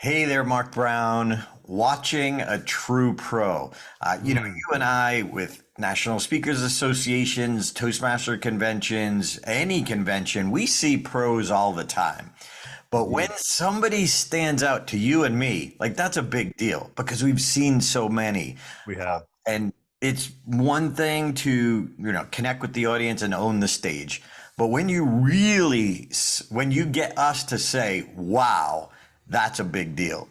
Hey there, Mark Brown. Watching a true pro. You and I, with National Speakers Associations, Toastmaster conventions, any convention, we see pros all the time. But when somebody stands out to you and me, like that's a big deal because we've seen so many. We have. And it's one thing to, connect with the audience and own the stage. But when when you get us to say, wow, that's a big deal.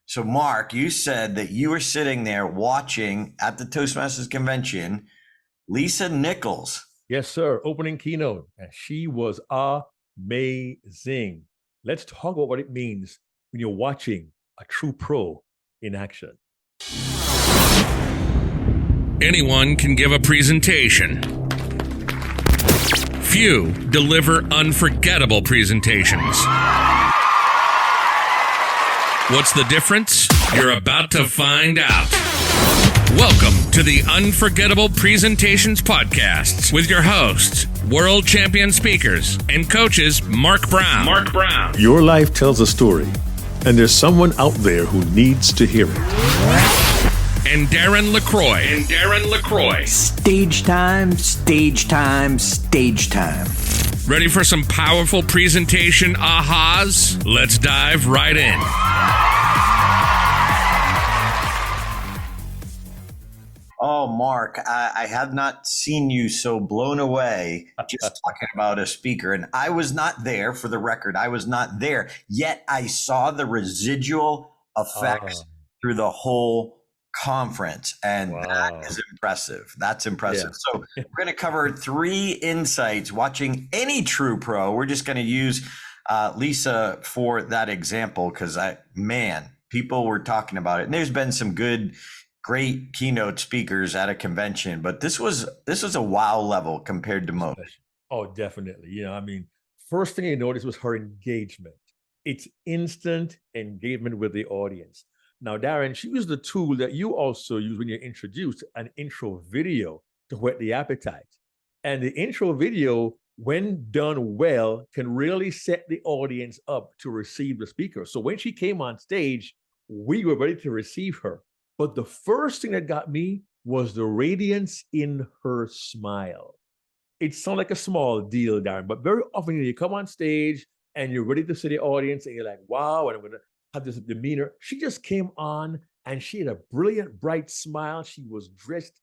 So, Mark, you said that you were sitting there watching at the Toastmasters convention, Lisa Nichols. Yes, sir. Opening keynote. And she was amazing. Let's talk about what it means when you're watching a true pro in action. Anyone can give a presentation. Few deliver unforgettable presentations. What's the difference? You're about to find out. Welcome to the Unforgettable Presentations Podcasts with your hosts, world champion speakers and coaches Mark Brown. Your life tells a story, and there's someone out there who needs to hear it. And Darren LaCroix. Stage time, stage time, stage time. Ready for some powerful presentation ahas? Let's dive right in. Oh, Mark, I have not seen you so blown away just talking about a speaker. And I was not there, for the record. I was not there. Yet I saw the residual effects through the whole conference. And that is impressive. That's impressive. Yeah. So we're going to cover 3 insights watching any true pro. We're just going to use Lisa for that example because people were talking about it. And there's been some great keynote speakers at a convention, but this was a wow level compared to most. Oh, definitely. First thing you noticed was her engagement. It's instant engagement with the audience. Now, Darren, she used the tool that you also use when you introduced an intro video to whet the appetite. And the intro video, when done well, can really set the audience up to receive the speaker. So when she came on stage, we were ready to receive her. But the first thing that got me was the radiance in her smile. It sounds like a small deal, Darren, but very often you come on stage and you're ready to see the audience and you're like, wow, and I'm going to have this demeanor. She just came on and she had a brilliant, bright smile. She was dressed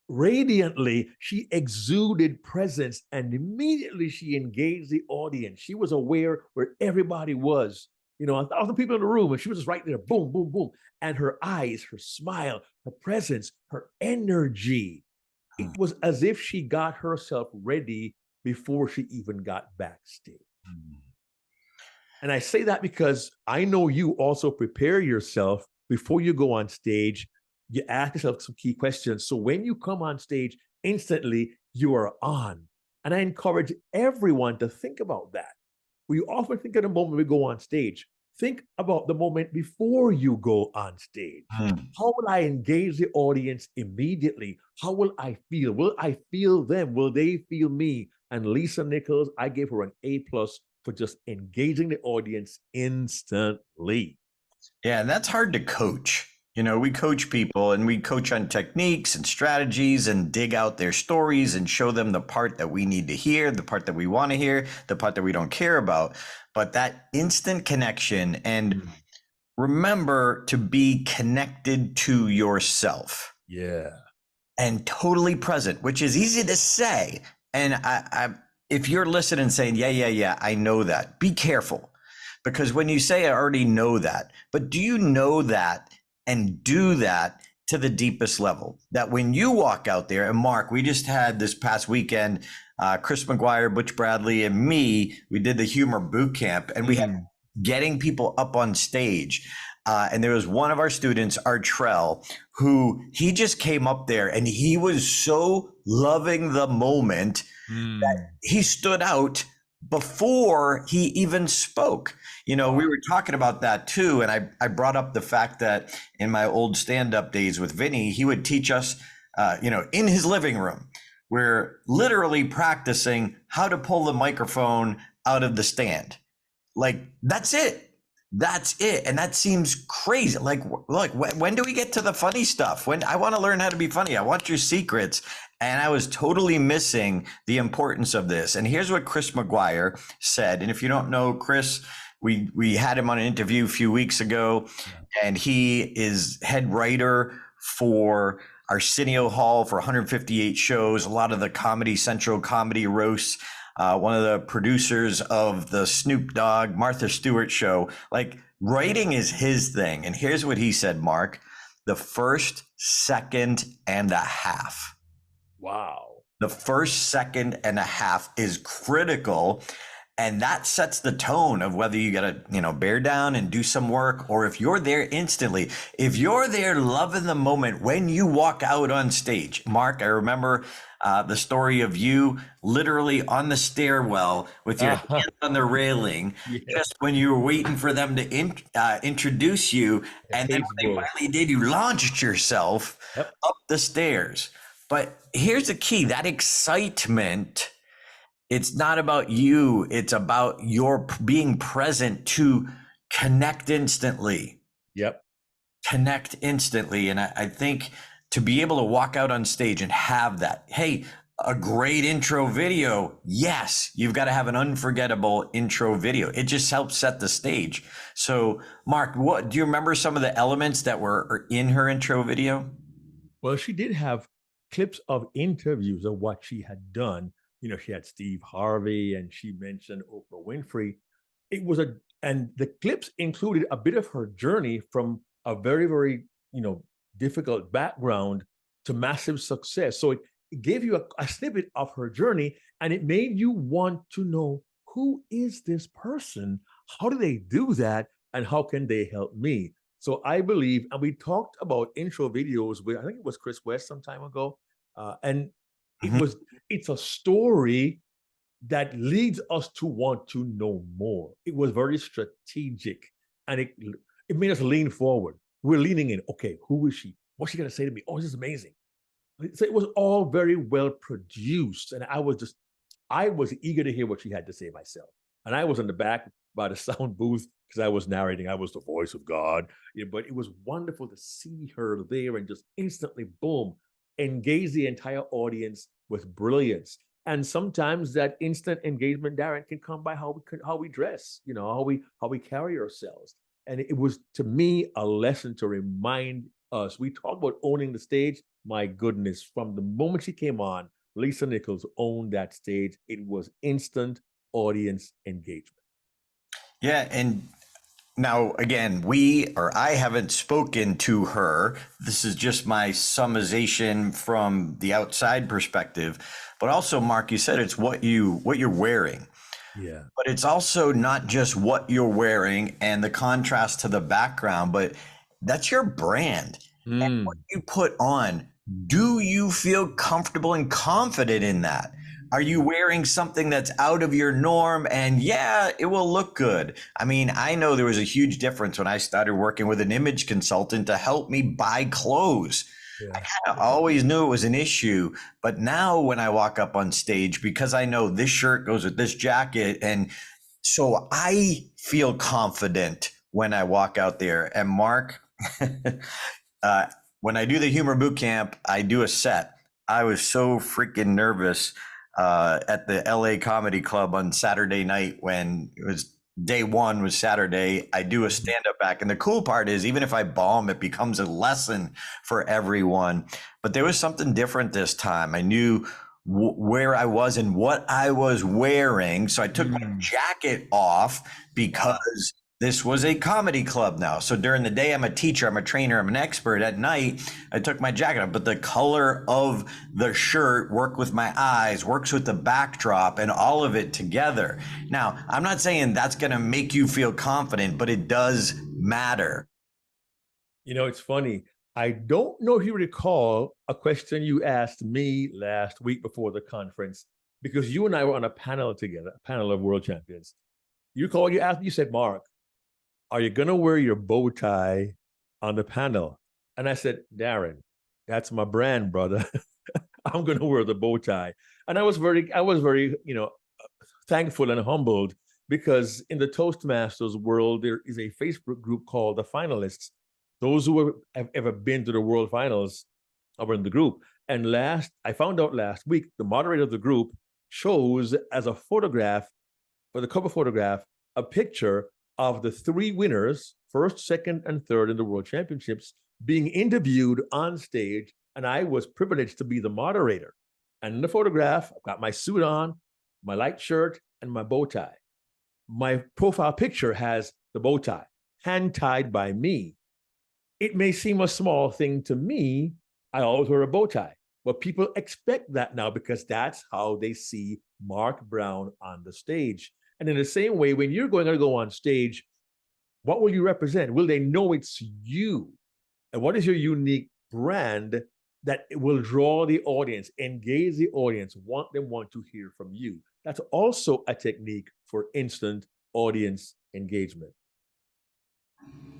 radiantly. She exuded presence and immediately she engaged the audience. She was aware where everybody was. 1,000 people in the room, and she was just right there, boom, boom, boom. And her eyes, her smile, her presence, her energy. It was as if she got herself ready before she even got backstage. And I say that because I know you also prepare yourself before you go on stage. You ask yourself some key questions. So when you come on stage, instantly you are on. And I encourage everyone to think about that. We often think of the moment we go on stage. Think about the moment before you go on stage. How will I engage the audience immediately? How will I feel? Will I feel them? Will they feel me? And Lisa Nichols, I gave her an A+ for just engaging the audience instantly. Yeah, and that's hard to coach. We coach people and we coach on techniques and strategies and dig out their stories and show them the part that we need to hear, the part that we want to hear, the part that we don't care about. But that instant connection, and remember to be connected to yourself. Yeah. And totally present, which is easy to say. And if you're listening and saying, yeah, I know that, be careful. Because when you say I already know that, but do you know that and do that to the deepest level? That when you walk out there, and Mark, we just had this past weekend, Chris McGuire, Butch Bradley, and me, we did the humor boot camp, and we had getting people up on stage. And there was one of our students, Artrell, who he just came up there and he was so loving the moment that he stood out before he even spoke. We were talking about that too. And I brought up the fact that in my old stand-up days with Vinny, he would teach us, in his living room, we're literally practicing how to pull the microphone out of the stand. Like, that's it. That's it. And that seems crazy. Like, look, when do we get to the funny stuff? When I want to learn how to be funny, I want your secrets. And I was totally missing the importance of this. And here's what Chris McGuire said. And if you don't know Chris, we had him on an interview a few weeks ago, and he is head writer for Arsenio Hall for 158 shows, a lot of the Comedy Central comedy roasts. One of the producers of the Snoop Dogg, Martha Stewart show. Like, writing is his thing. And here's what he said, Mark: the first second and a half. Wow. The first second and a half is critical. And that sets the tone of whether you got to, bear down and do some work, or if you're there instantly, if you're there loving the moment when you walk out on stage. Mark, I remember the story of you literally on the stairwell with your hand on the railing, just when you were waiting for them to introduce you. And then when they finally did, you launched yourself up the stairs. But here's the key: that excitement, it's not about you. It's about your being present to connect instantly. Yep. Connect instantly. And I think to be able to walk out on stage and have that, hey, a great intro video. Yes, you've got to have an unforgettable intro video. It just helps set the stage. So, Mark, what do you remember some of the elements that were in her intro video? Well, she did have clips of interviews of what she had done. She had Steve Harvey, and she mentioned Oprah Winfrey. And the clips included a bit of her journey from a very, very, difficult background to massive success. So it gave you a snippet of her journey, and it made you want to know, who is this person? How do they do that? And how can they help me? So I believe, and we talked about intro videos with, I think it was Chris West some time ago, and it's a story that leads us to want to know more. It was very strategic, and it made us lean forward. We're leaning in. Okay, who is she? What's she going to say to me? Oh, this is amazing. So it was all very well produced, and I was eager to hear what she had to say myself. And I was in the back by the sound booth because I was narrating. I was the voice of God. But it was wonderful to see her there and just instantly, boom, engage the entire audience with brilliance. And sometimes that instant engagement, Darren, can come by how we dress, how we carry ourselves. And it was, to me, a lesson to remind us. We talk about owning the stage. My goodness, from the moment she came on, Lisa Nichols owned that stage. It was instant audience engagement. Yeah, and now, again, I haven't spoken to her. This is just my summarization from the outside perspective. But also, Mark, you said it's what you're wearing. Yeah. But it's also not just what you're wearing and the contrast to the background, but that's your brand. And what you put on, do you feel comfortable and confident in that? Are you wearing something that's out of your norm? And yeah, it will look good. I mean, I know there was a huge difference when I started working with an image consultant to help me buy clothes. Yeah. I kind of always knew it was an issue, but now when I walk up on stage, because I know this shirt goes with this jacket, and so I feel confident when I walk out there. And Mark, when I do the humor boot camp, I do a set. I was so freaking nervous at the LA Comedy Club on Saturday night when it was day one was Saturday. I do a stand-up act. And the cool part is, even if I bomb, it becomes a lesson for everyone. But there was something different this time. I knew where I was and what I was wearing. So I took my jacket off because this was a comedy club now. So during the day, I'm a teacher, I'm a trainer, I'm an expert. At night, I took my jacket off, but the color of the shirt worked with my eyes, works with the backdrop, and all of it together. Now, I'm not saying that's going to make you feel confident, but it does matter. It's funny. I don't know if you recall a question you asked me last week before the conference, because you and I were on a panel together, a panel of world champions. You asked, you said, Mark, are you going to wear your bow tie on the panel? And I said, Darren, that's my brand, brother. I'm going to wear the bow tie. And I was very, thankful and humbled because in the Toastmasters world, there is a Facebook group called the Finalists. Those who have ever been to the World Finals are in the group. And I found out last week, the moderator of the group chose as a photograph, for the cover photograph, a picture of the three winners, first, second, and third in the World Championships, being interviewed on stage. And I was privileged to be the moderator. And in the photograph, I've got my suit on, my light shirt, and my bow tie. My profile picture has the bow tie, hand tied by me. It may seem a small thing to me. I always wear a bow tie, but people expect that now because that's how they see Mark Brown on the stage. And in the same way, when you're going to go on stage, what will you represent? Will they know it's you? And what is your unique brand that will draw the audience, engage the audience, want to hear from you? That's also a technique for instant audience engagement.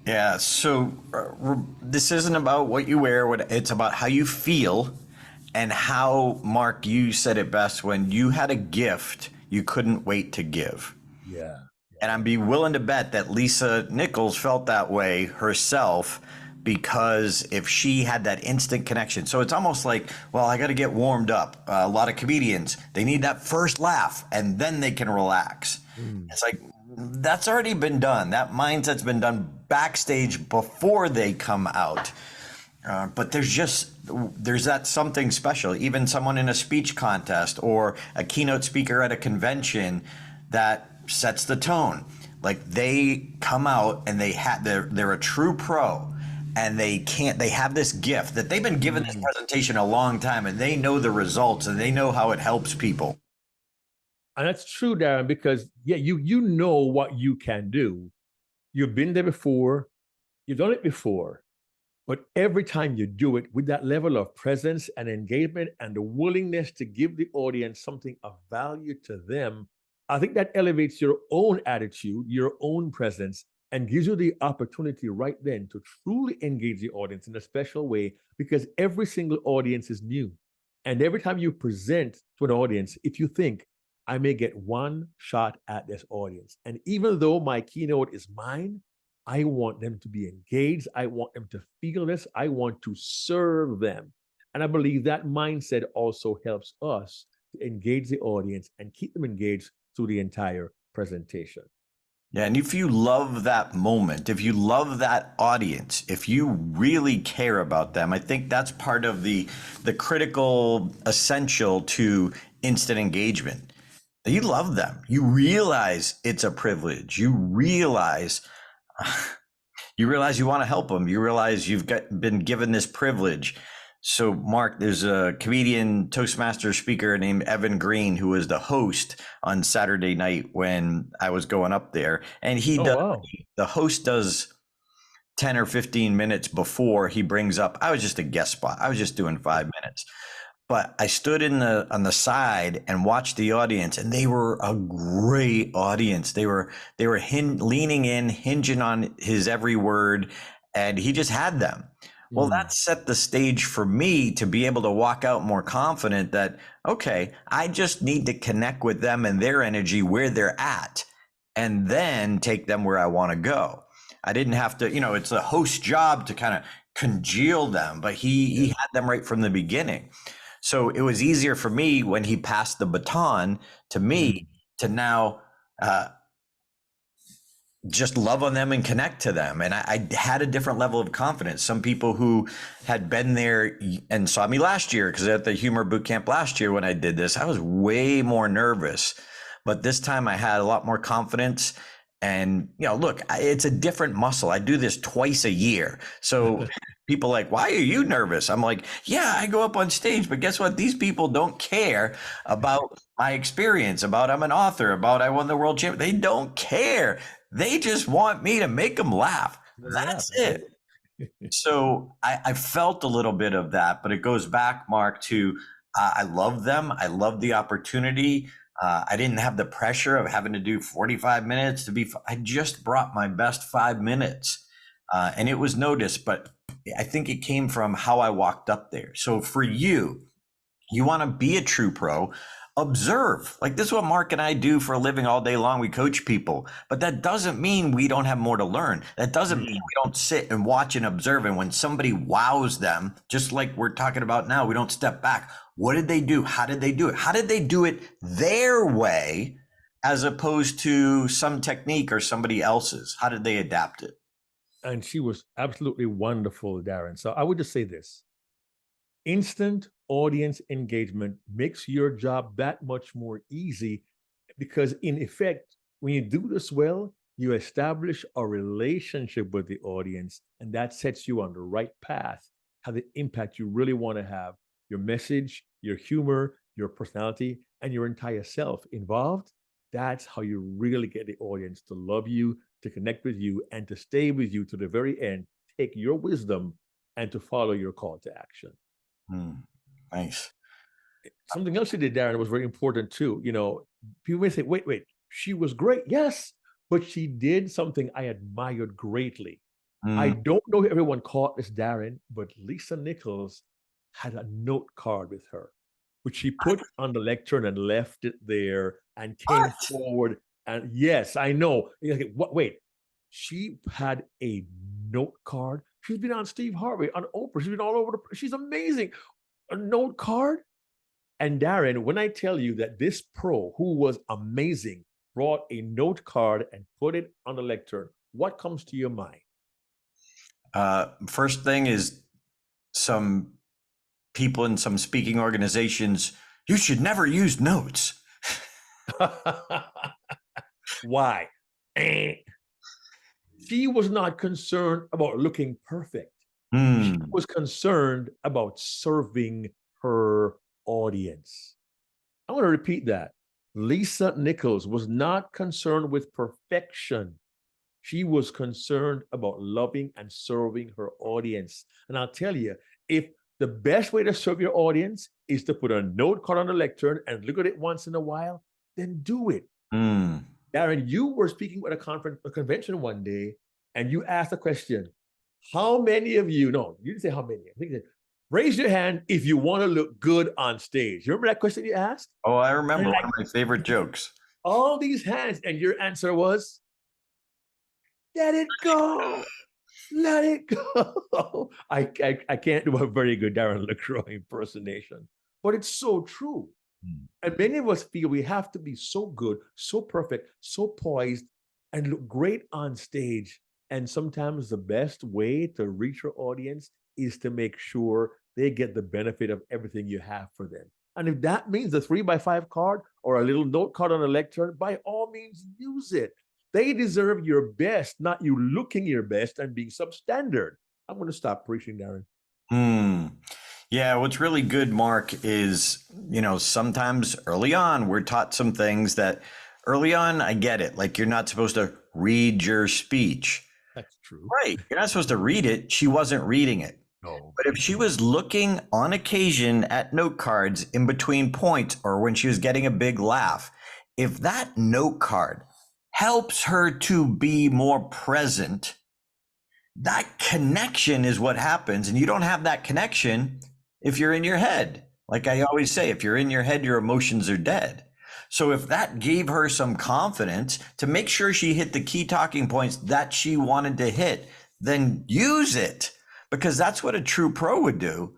Yeah, so this isn't about what you wear, it's about how you feel, and how, Mark, you said it best, when you had a gift you couldn't wait to give. Yeah. And I'd be willing to bet that Lisa Nichols felt that way herself, because if she had that instant connection. So it's almost like, well, I got to get warmed up. A lot of comedians, they need that first laugh and then they can relax. It's like, that's already been done. That mindset's been done backstage before they come out. But there's that something special. Even someone in a speech contest or a keynote speaker at a convention that sets the tone. Like, they come out and they're a true pro. And they have this gift that they've been given this presentation a long time, and they know the results and they know how it helps people. And that's true, Darren, because you know what you can do. You've been there before, you've done it before, but every time you do it with that level of presence and engagement and the willingness to give the audience something of value to them, I think that elevates your own attitude, your own presence, and gives you the opportunity right then to truly engage the audience in a special way, because every single audience is new. And every time you present to an audience, if you think, I may get one shot at this audience, and even though my keynote is mine, I want them to be engaged. I want them to feel this. I want to serve them. And I believe that mindset also helps us to engage the audience and keep them engaged through the entire presentation. Yeah, and if you love that moment, if you love that audience, if you really care about them, I think that's part of the critical essential to instant engagement. You love them. You realize it's a privilege. You realize you want to help them. You realize you've been given this privilege. So, Mark, there's a comedian, Toastmaster speaker named Evan Green, who was the host on Saturday night when I was going up there. And the host does 10 or 15 minutes before he brings up, I was just a guest spot. I was just doing 5 minutes. But I stood on the side and watched the audience, and they were a great audience. They were leaning in, hinging on his every word, and he just had them. Well, that set the stage for me to be able to walk out more confident that, okay, I just need to connect with them and their energy where they're at, and then take them where I want to go. I didn't have to, it's the host's job to kind of congeal them, but he had them right from the beginning. So it was easier for me when he passed the baton to me to now just love on them and connect to them. And I had a different level of confidence. Some people who had been there and saw me last year, because at the humor boot camp last year when I did this, I was way more nervous. But this time I had a lot more confidence. And, look, it's a different muscle. I do this twice a year. So people are like, why are you nervous? I'm like, yeah, I go up on stage, but guess what? These people don't care about my experience, about I'm an author, about I won the world championship. They don't care. They just want me to make them laugh. That's it. So I felt a little bit of that, but it goes back, Mark, to I love them. I love the opportunity. I didn't have the pressure of having to do 45 minutes I just brought my best 5 minutes and it was noticed, but I think it came from how I walked up there. So for you want to be a true pro. observe. Like this is what Mark and I do for a living all day long. We coach people, but that doesn't mean we don't have more to learn. That doesn't mean we don't sit and watch and observe. And when somebody wows them, just like we're talking about now, we don't step back. What did they do? How did they do it? How did they do it their way as opposed to some technique or somebody else's? How did they adapt it? And she was absolutely wonderful, Darren. So I would just say this: instant audience engagement makes your job that much more easy, because in effect, when you do this well, you establish a relationship with the audience, and that sets you on the right path, have the impact you really want to have, your message, your humor, your personality, and your entire self involved. That's how you really get the audience to love you, to connect with you, and to stay with you to the very end, take your wisdom, and to follow your call to action. Nice. Something else she did, Darren, was very important too. You know, people may say, wait, she was great. Yes, but she did something I admired greatly. I don't know if everyone caught this, Darren, but Lisa Nichols had a note card with her, which she put on the lectern and left it there and came forward. And yes, I know. Wait, she had a note card. She's been on Steve Harvey, on Oprah. She's been all over she's amazing. A note card. And Darren, when I tell you that this pro, who was amazing, brought a note card and put it on the lectern, what comes to your mind? First thing is, some people in some speaking organizations, you should never use notes. Why? She was not concerned about looking perfect. She was concerned about serving her audience. I want to repeat that. Lisa Nichols was not concerned with perfection. She was concerned about loving and serving her audience. And I'll tell you, if the best way to serve your audience is to put a note card on the lectern and look at it once in a while, then do it. Darren, you were speaking at a convention one day, and you asked a question. How many of you, no, you didn't say how many. I think you said, raise your hand if you want to look good on stage. You remember that question you asked? Oh, I remember. One of my favorite jokes. All these hands, and your answer was, let it go. Let it go. I can't do a very good Darren LaCroix impersonation, but it's so true. And many of us feel we have to be so good, so perfect, so poised, and look great on stage. And sometimes the best way to reach your audience is to make sure they get the benefit of everything you have for them. And if that means a 3x5 card or a little note card on a lectern, by all means, use it. They deserve your best, not you looking your best and being substandard. I'm going to stop preaching, Darren. Yeah, what's really good, Mark, is, sometimes early on, we're taught some things that early on, I get it. Like, you're not supposed to read your speech. That's true. Right. You're not supposed to read it. She wasn't reading it. No. But if she was looking on occasion at note cards in between points or when she was getting a big laugh, if that note card helps her to be more present, that connection is what happens. And you don't have that connection if you're in your head. Like I always say, if you're in your head, your emotions are dead. So if that gave her some confidence to make sure she hit the key talking points that she wanted to hit, then use it, because that's what a true pro would do.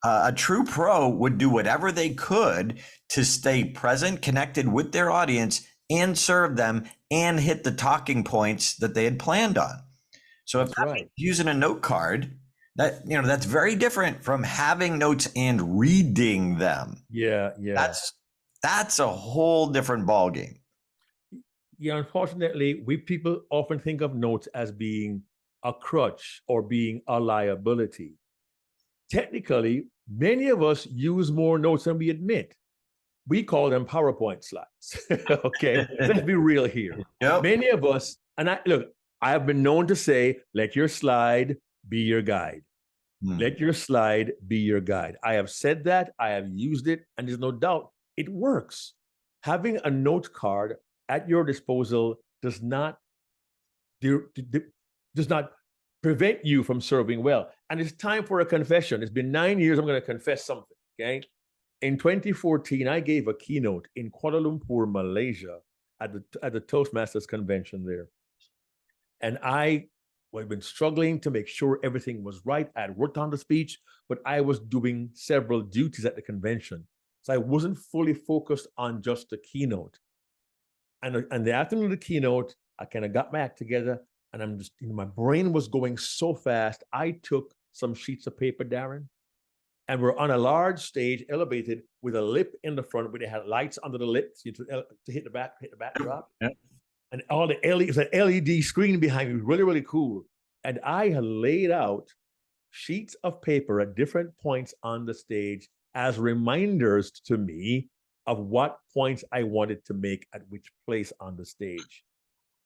A true pro would do whatever they could to stay present, connected with their audience, and serve them and hit the talking points that they had planned on. So if that's right, using a note card, that's very different from having notes and reading them. Yeah. That's a whole different ballgame. Yeah, unfortunately, we people often think of notes as being a crutch or being a liability. Technically, many of us use more notes than we admit. We call them PowerPoint slides. Okay, let's be real here. Yep. Many of us, and I have been known to say, let your slide be your guide. Let your slide be your guide. I have said that, I have used it, and there's no doubt it works. Having a note card at your disposal does not prevent you from serving well. And it's time for a confession. It's been 9 years. I'm going to confess something. Okay. In 2014, I gave a keynote in Kuala Lumpur, Malaysia, at the Toastmasters convention there. And I had been struggling to make sure everything was right. I had worked on the speech, but I was doing several duties at the convention. So I wasn't fully focused on just the keynote. And the afternoon of the keynote, I kind of got my act together, and I'm just, my brain was going so fast. I took some sheets of paper, Darren, and we're on a large stage, elevated, with a lip in the front where they had lights under the lips to hit the backdrop. Yep. And all the LED, it was an LED screen behind me, really, really cool. And I had laid out sheets of paper at different points on the stage as reminders to me of what points I wanted to make at which place on the stage.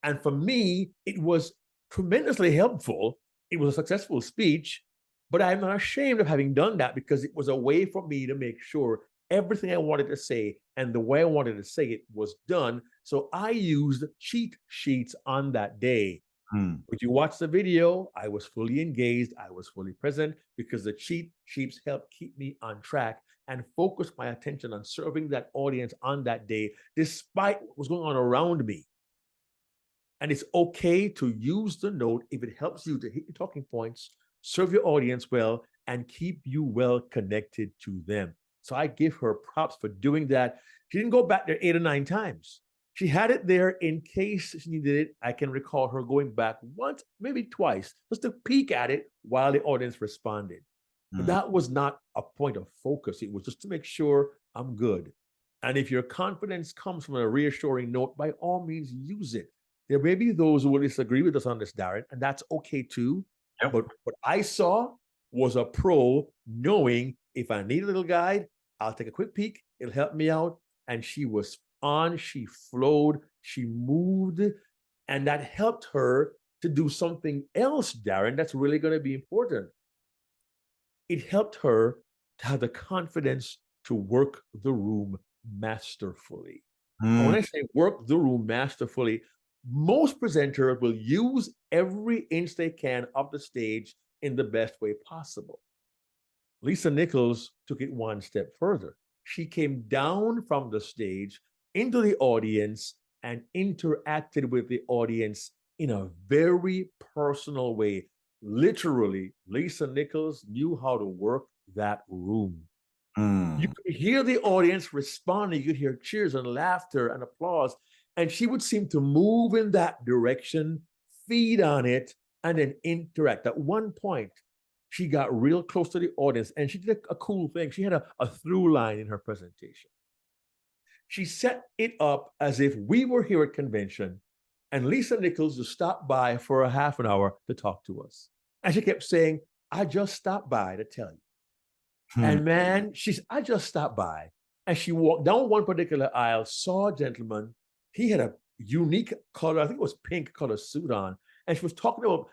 And for me, it was tremendously helpful. It was a successful speech, but I'm not ashamed of having done that because it was a way for me to make sure everything I wanted to say and the way I wanted to say it was done. So I used cheat sheets on that day. If you watch the video, I was fully engaged. I was fully present because the cheat sheets helped keep me on track and focus my attention on serving that audience on that day, despite what was going on around me. And it's okay to use the note if it helps you to hit your talking points, serve your audience well, and keep you well connected to them. So I give her props for doing that. She didn't go back there 8 or 9 times. She had it there in case she needed it. I can recall her going back once, maybe twice, just to peek at it while the audience responded. But that was not a point of focus. It was just to make sure I'm good. And if your confidence comes from a reassuring note, by all means, use it. There may be those who will disagree with us on this, Darren, and that's okay too. Yep. But what I saw was a pro knowing if I need a little guide, I'll take a quick peek. It'll help me out. And she was on, she flowed, she moved, and that helped her to do something else, Darren, that's really going to be important. It helped her to have the confidence to work the room masterfully. And when I say work the room masterfully, most presenters will use every inch they can of the stage in the best way possible. Lisa Nichols took it one step further. She came down from the stage into the audience and interacted with the audience in a very personal way. Literally, Lisa Nichols knew how to work that room. You could hear the audience responding. You could hear cheers and laughter and applause. And she would seem to move in that direction, feed on it, and then interact. At one point, she got real close to the audience and she did a cool thing. She had a through line in her presentation. She set it up as if we were here at convention and Lisa Nichols just stopped by for a half an hour to talk to us. And she kept saying, I just stopped by to tell you. And man, I just stopped by. And she walked down one particular aisle, saw a gentleman. He had a unique color, I think it was pink color suit on. And she was talking about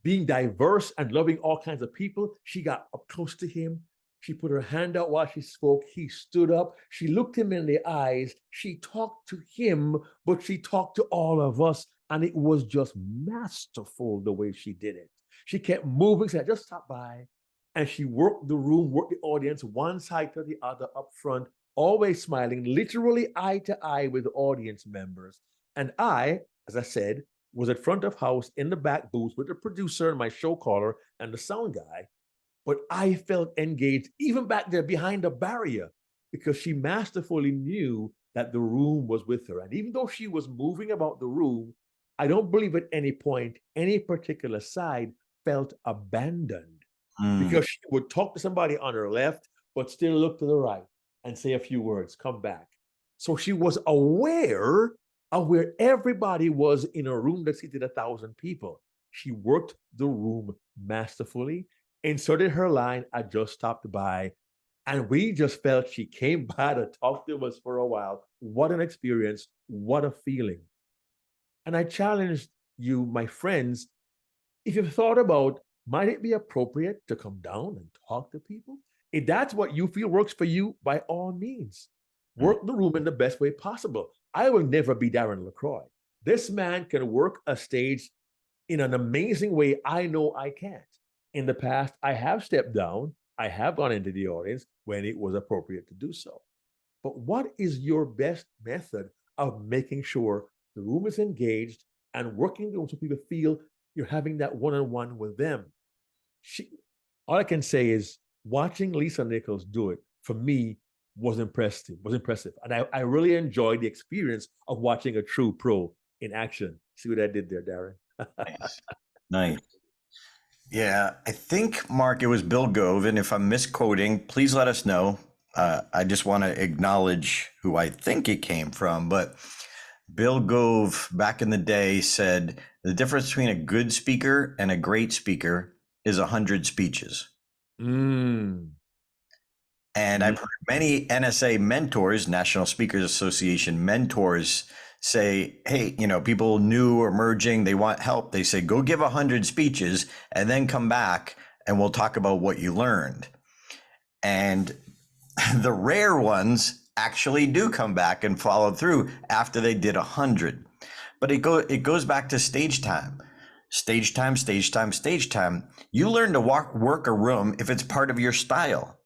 being diverse and loving all kinds of people. She got up close to him. She put her hand out while she spoke. He stood up. She looked him in the eyes. She talked to him, but she talked to all of us. And it was just masterful the way she did it. She kept moving, said, just stop by. And she worked the room, worked the audience, one side to the other up front, always smiling, literally eye to eye with the audience members. And I, as I said, was at front of house in the back booth with the producer and my show caller and the sound guy. But I felt engaged even back there behind the barrier because she masterfully knew that the room was with her. And even though she was moving about the room, I don't believe at any point, any particular side felt abandoned because she would talk to somebody on her left, but still look to the right and say a few words, come back. So she was aware of where everybody was in a room that seated 1,000 people. She worked the room masterfully, inserted her line, I just stopped by, and we just felt she came by to talk to us for a while. What an experience, what a feeling. And I challenged you, my friends, if you've thought about, might it be appropriate to come down and talk to people? If that's what you feel works for you, by all means, work the room in the best way possible. I will never be Darren LaCroix. This man can work a stage in an amazing way I know I can't. In the past, I have stepped down I have gone into the audience when it was appropriate to do so. But what is your best method of making sure the room is engaged and working the room so people feel you're having that one-on-one with them? All I can say is watching Lisa Nichols do it for me was impressive. And I really enjoyed the experience of watching a true pro in action. See what I did there, Darren? Nice. Nice. Yeah, I think, Mark, it was Bill Gove, and if I'm misquoting, please let us know. I just want to acknowledge who I think it came from, but Bill Gove back in the day said the difference between a good speaker and a great speaker is 100 speeches. Mm. And I've heard many NSA mentors, National Speakers Association mentors, say, hey, people new or emerging, they want help. They say, go give 100 speeches and then come back and we'll talk about what you learned. And the rare ones actually do come back and follow through after they did 100. But it goes back to stage time. Stage time, stage time, stage time. You learn to work a room if it's part of your style.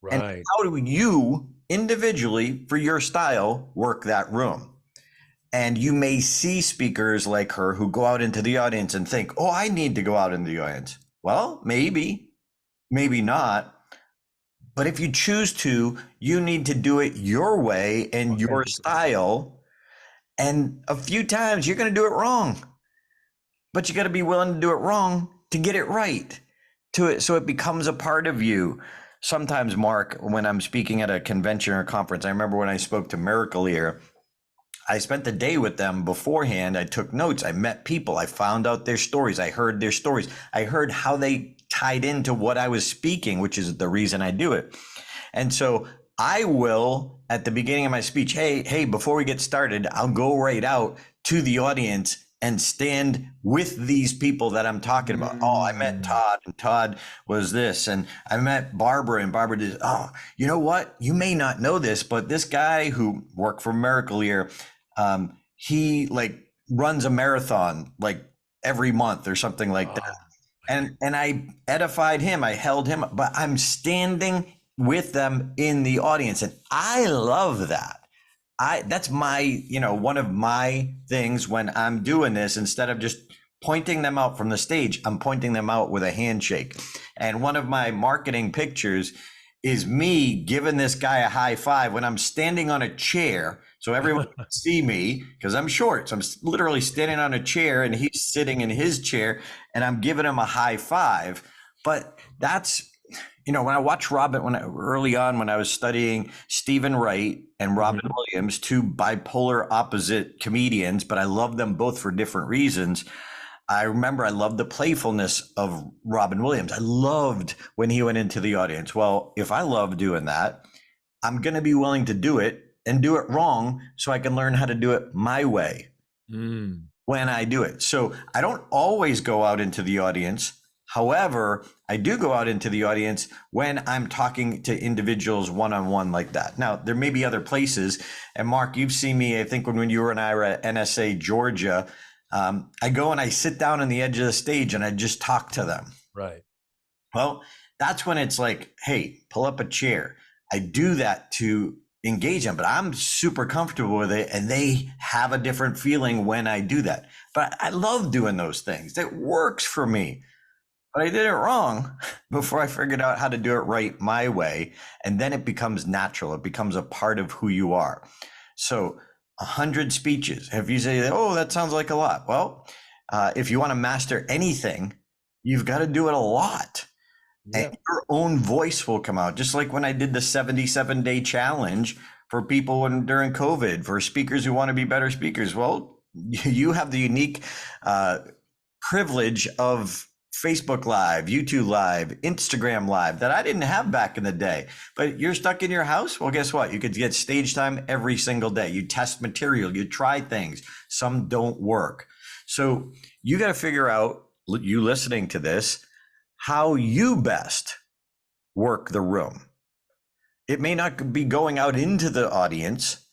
Right. And how do you individually, for your style, work that room? And you may see speakers like her who go out into the audience and think, oh, I need to go out into the audience. Well, maybe not. But if you choose to, you need to do it your way and your style. And a few times you're going to do it wrong. But you got to be willing to do it wrong to get it right. So it becomes a part of you. Sometimes, Mark, when I'm speaking at a convention or conference, I remember when I spoke to Miracle Ear, I spent the day with them beforehand. I took notes. I met people. I found out their stories. I heard their stories. I heard how they tied into what I was speaking, which is the reason I do it. And so I will, at the beginning of my speech, hey, before we get started, I'll go right out to the audience and stand with these people that I'm talking about. Oh, I met Todd, and Todd was this. And I met Barbara, and Barbara did, oh, you know what? You may not know this, but this guy who worked for Miracle Ear, he runs a marathon every month or something like that. And I edified him, I held him, but I'm standing with them in the audience. And I love that. That's my, one of my things when I'm doing this, instead of just pointing them out from the stage, I'm pointing them out with a handshake. And one of my marketing pictures is me giving this guy a high five when I'm standing on a chair. So everyone can see me because I'm short. So I'm literally standing on a chair and he's sitting in his chair and I'm giving him a high five. But that's, when I watched early on when I was studying Stephen Wright and Robin Williams, two bipolar opposite comedians, but I love them both for different reasons. I remember I loved the playfulness of Robin Williams. I loved when he went into the audience. Well, if I love doing that, I'm going to be willing to do it and do it wrong so I can learn how to do it my way when I do it. So I don't always go out into the audience. However, I do go out into the audience when I'm talking to individuals one-on-one like that. Now, there may be other places. And Mark, you've seen me, I think when you and I were at NSA Georgia, I go and I sit down on the edge of the stage and I just talk to them. Right. Well, that's when it's like, hey, pull up a chair. I do that to engage them, but I'm super comfortable with it. And they have a different feeling when I do that. But I love doing those things. That works for me. But I did it wrong before I figured out how to do it right my way. And then it becomes natural. It becomes a part of who you are. So 100 speeches. If you say, oh, that sounds like a lot. Well, if you want to master anything, you've got to do it a lot. Yep. And your own voice will come out. Just like when I did the 77-day challenge for people during COVID, for speakers who want to be better speakers. Well, you have the unique privilege of Facebook Live, YouTube Live, Instagram Live that I didn't have back in the day. But you're stuck in your house? Well, guess what? You could get stage time every single day. You test material, you try things. Some don't work. So you got to figure out, you listening to this, how you best work the room. It may not be going out into the audience,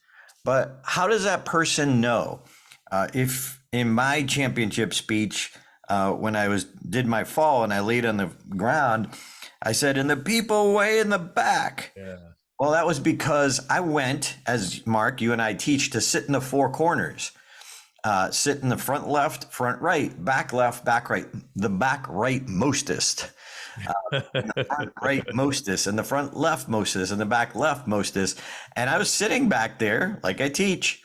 but how does that person know? If in my championship speech, when I did my fall and I laid on the ground, I said, "And the people way in the back." Yeah. Well, that was because I went, as Mark, you and I teach, to sit in the four corners. Sit in the front left, front right, back left, back right, the back right mostest, and the front right mostest, and the front left mostest, and the back left mostest. And I was sitting back there like I teach.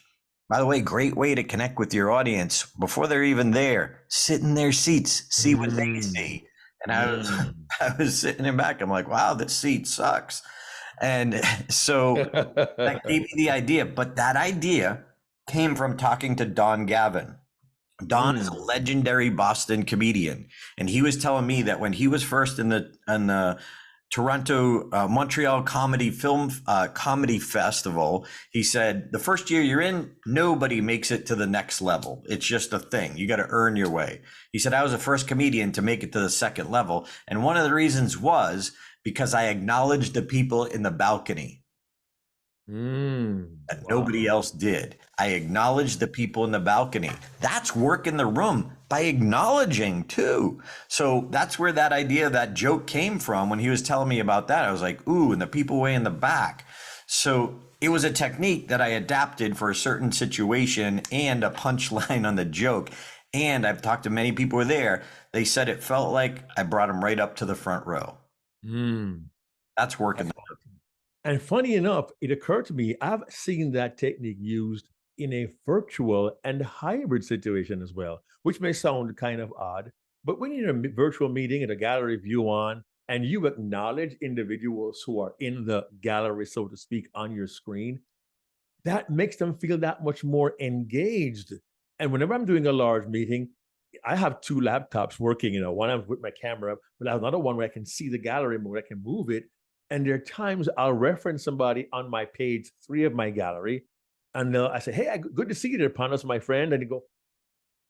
By the way, great way to connect with your audience before they're even there. Sit in their seats, see what they see. And I was sitting in back. I'm like, wow, this seat sucks. And so that gave me the idea. But that idea came from talking to Don Gavin. Don is a legendary Boston comedian, and he was telling me that when he was first in the Toronto Montreal Comedy Festival, he said the first year you're in, nobody makes it to the next level. It's just a thing. You got to earn your way. He said I was the first comedian to make it to the second level, and one of the reasons was because I acknowledged the people in the balcony. That nobody else did. I acknowledged the people in the balcony. That's work in the room by acknowledging too. So that's where that idea, that joke came from. When he was telling me about that, I was like, ooh, and the people way in the back. So it was a technique that I adapted for a certain situation and a punchline on the joke. And I've talked to many people who were there. They said it felt like I brought them right up to the front row. That's working. And funny enough, it occurred to me, I've seen that technique used in a virtual and hybrid situation as well, which may sound kind of odd. But when you're in a virtual meeting and a gallery view on, and you acknowledge individuals who are in the gallery, so to speak, on your screen, that makes them feel that much more engaged. And whenever I'm doing a large meeting, I have two laptops working, one I'm with my camera, but I have another one where I can see the gallery more, I can move it. And there are times I'll reference somebody on my page 3 of my gallery, and I say, "Hey, good to see you there, Panos, my friend." And they go,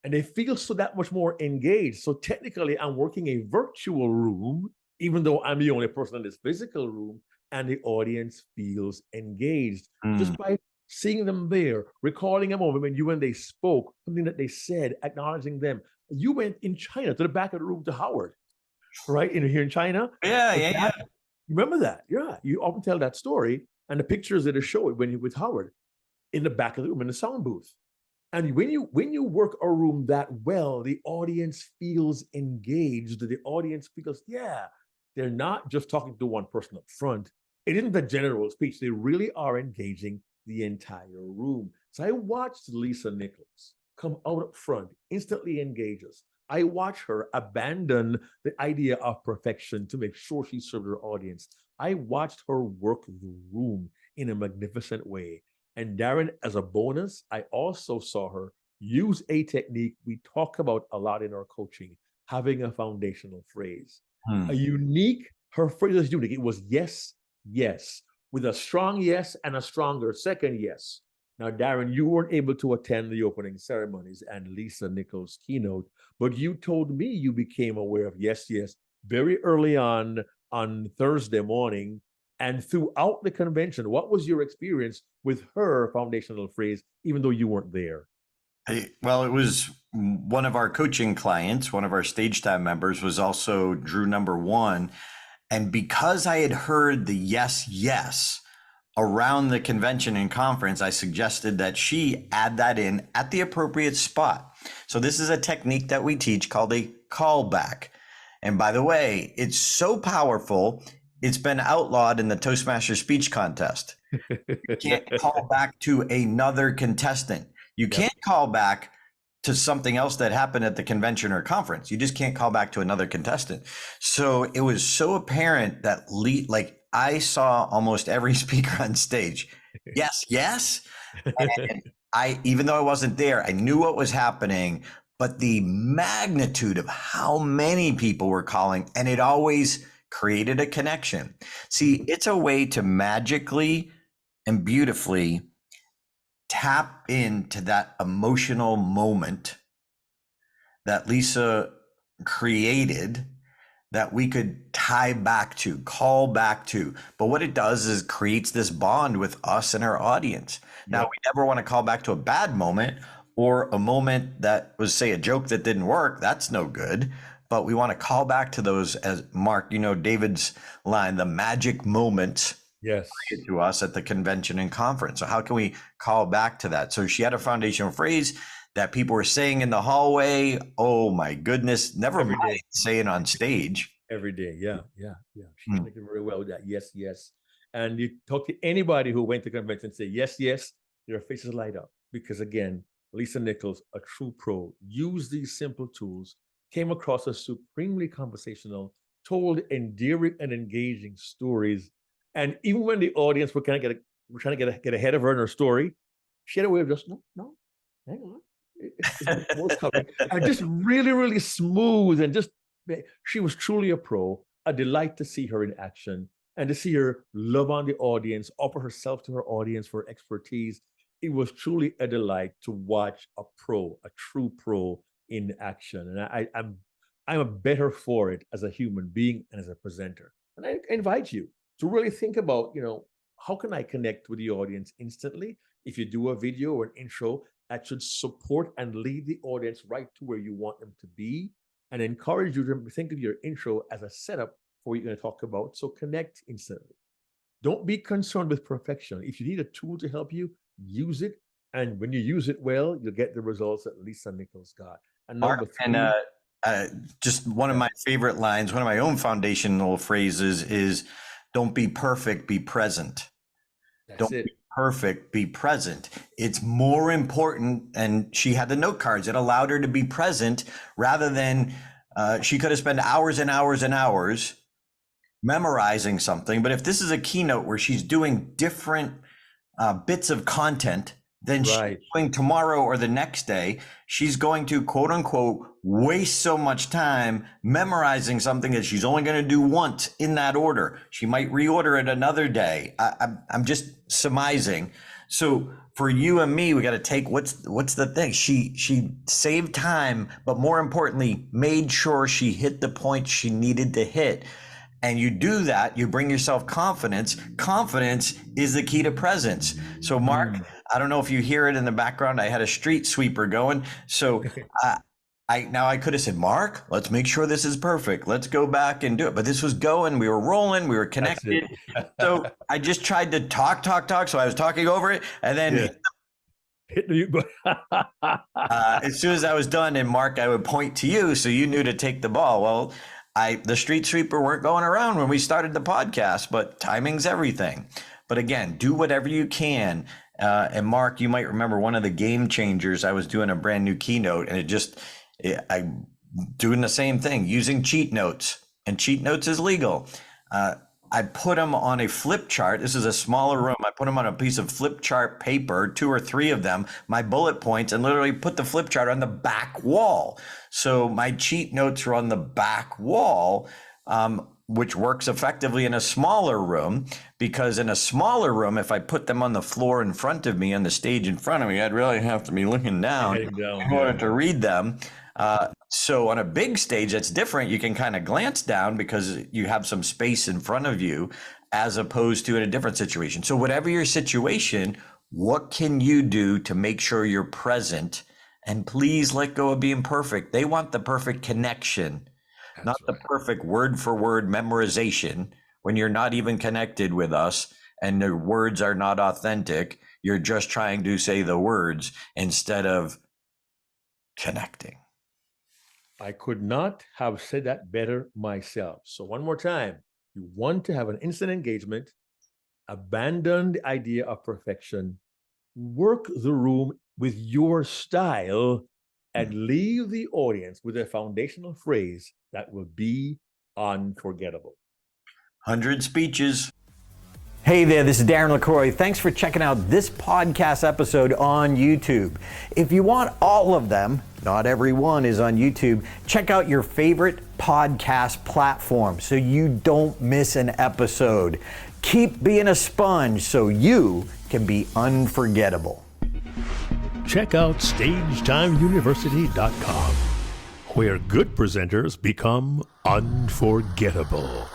and they feel so that much more engaged. So technically, I'm working a virtual room, even though I'm the only person in this physical room, and the audience feels engaged just by seeing them there, recalling a moment when you and they spoke, something that they said, acknowledging them. You went in China to the back of the room to Howard, right? Here in China. Yeah. Remember that? Yeah. You often tell that story, and the pictures that are showed when you're with Howard in the back of the room in the sound booth. And when you work a room that well, the audience feels engaged. The audience feels, yeah, they're not just talking to one person up front. It isn't a general speech. They really are engaging the entire room. So I watched Lisa Nichols come out up front, instantly engage us. I watch her abandon the idea of perfection to make sure she served her audience. I watched her work the room in a magnificent way. And Darren, as a bonus, I also saw her use a technique we talk about a lot in our coaching, having a foundational phrase. Her phrase was unique. It was yes, yes, with a strong yes and a stronger second yes. Now, Darren, you weren't able to attend the opening ceremonies and Lisa Nichols' keynote, but you told me you became aware of yes, yes, very early on Thursday morning and throughout the convention. What was your experience with her foundational phrase, even though you weren't there? Well, it was one of our coaching clients, one of our stage time members was also Drew number 1. And because I had heard the yes, yes, around the convention and conference, I suggested that she add that in at the appropriate spot. So this is a technique that we teach called a callback. And by the way, it's so powerful, it's been outlawed in the Toastmaster speech contest. You can't call back to another contestant. You can't call back to something else that happened at the convention or conference. You just can't call back to another contestant. So it was so apparent that I saw almost every speaker on stage. Yes, yes. And even though I wasn't there, I knew what was happening, but the magnitude of how many people were calling, and it always created a connection. See, it's a way to magically and beautifully tap into that emotional moment that Lisa created that we could tie back to, call back to. But what it does is creates this bond with us and our audience. Now, we never want to call back to a bad moment, or a moment that was, say, a joke that didn't work, that's no good. But we want to call back to those, as Mark, David's line, the magic moments Yes. to us at the convention and conference. So how can we call back to that? So she had a foundational phrase that people were saying in the hallway. Oh my goodness. Never mind saying on stage. Every day. Yeah. She's making very well with that. Yes, yes. And you talk to anybody who went to convention and say, yes, yes, their faces light up. Because again, Lisa Nichols, a true pro, used these simple tools, came across as supremely conversational, told endearing and engaging stories. And even when the audience were trying to get ahead of her in her story, she had a way of just, no, hang on. It's coming. And just really, really smooth, and just, she was truly a pro. A delight to see her in action and to see her love on the audience, offer herself to her audience for expertise. It was truly a delight to watch a pro, a true pro in action. And I'm better for it as a human being and as a presenter. And I invite you to really think about, how can I connect with the audience instantly? If you do a video or an intro, that should support and lead the audience right to where you want them to be, and encourage you to think of your intro as a setup for what you're going to talk about. So connect instantly. Don't be concerned with perfection. If you need a tool to help you, use it. And when you use it well, you'll get the results that Lisa Nichols got. And number three, just one of my favorite lines, one of my own foundational phrases is, don't be perfect, be present. Don't be perfect, be present. It's more important. And she had the note cards. It allowed her to be present rather than she could have spent hours and hours and hours memorizing something. But if this is a keynote where she's doing different bits of content than she's doing tomorrow or the next day, she's going to, quote unquote, waste so much time memorizing something that she's only going to do once in that order. She might reorder it another day. I'm just surmising. So for you and me, we got to take what's the thing. She saved time, but more importantly, made sure she hit the point she needed to hit. And you do that, you bring yourself confidence. Confidence is the key to presence. So Mark, I don't know if you hear it in the background. I had a street sweeper going. So I could have said, Mark, let's make sure this is perfect. Let's go back and do it. But this was going, we were rolling, we were connected. So I just tried to talk. So I was talking over it, and then as soon as I was done, and Mark, I would point to you, so you knew to take the ball. Well, the street sweeper weren't going around when we started the podcast, but timing's everything. But again, do whatever you can. And Mark, you might remember one of the game changers. I was doing a brand new keynote, and I'm doing the same thing, using cheat notes, and cheat notes is legal. I put them on a flip chart. This is a smaller room. I put them on a piece of flip chart paper, 2 or 3 of them, my bullet points, and literally put the flip chart on the back wall. So my cheat notes are on the back wall, which works effectively in a smaller room, because in a smaller room, if I put them on the floor in front of me, on the stage in front of me, I'd really have to be looking down in order to read them. So on a big stage, that's different. You can kind of glance down because you have some space in front of you, as opposed to in a different situation. So whatever your situation, what can you do to make sure you're present? And please let go of being perfect. They want the perfect connection, not the perfect word for word memorization. When you're not even connected with us and the words are not authentic, you're just trying to say the words instead of connecting. I could not have said that better myself. So one more time, you want to have an instant engagement, abandon the idea of perfection, work the room with your style, and leave the audience with a foundational phrase that will be unforgettable. 100 speeches. Hey there, this is Darren LaCroix. Thanks for checking out this podcast episode on YouTube. If you want all of them, not every one is on YouTube, check out your favorite podcast platform so you don't miss an episode. Keep being a sponge so you can be unforgettable. Check out StagetimeUniversity.com, where good presenters become unforgettable.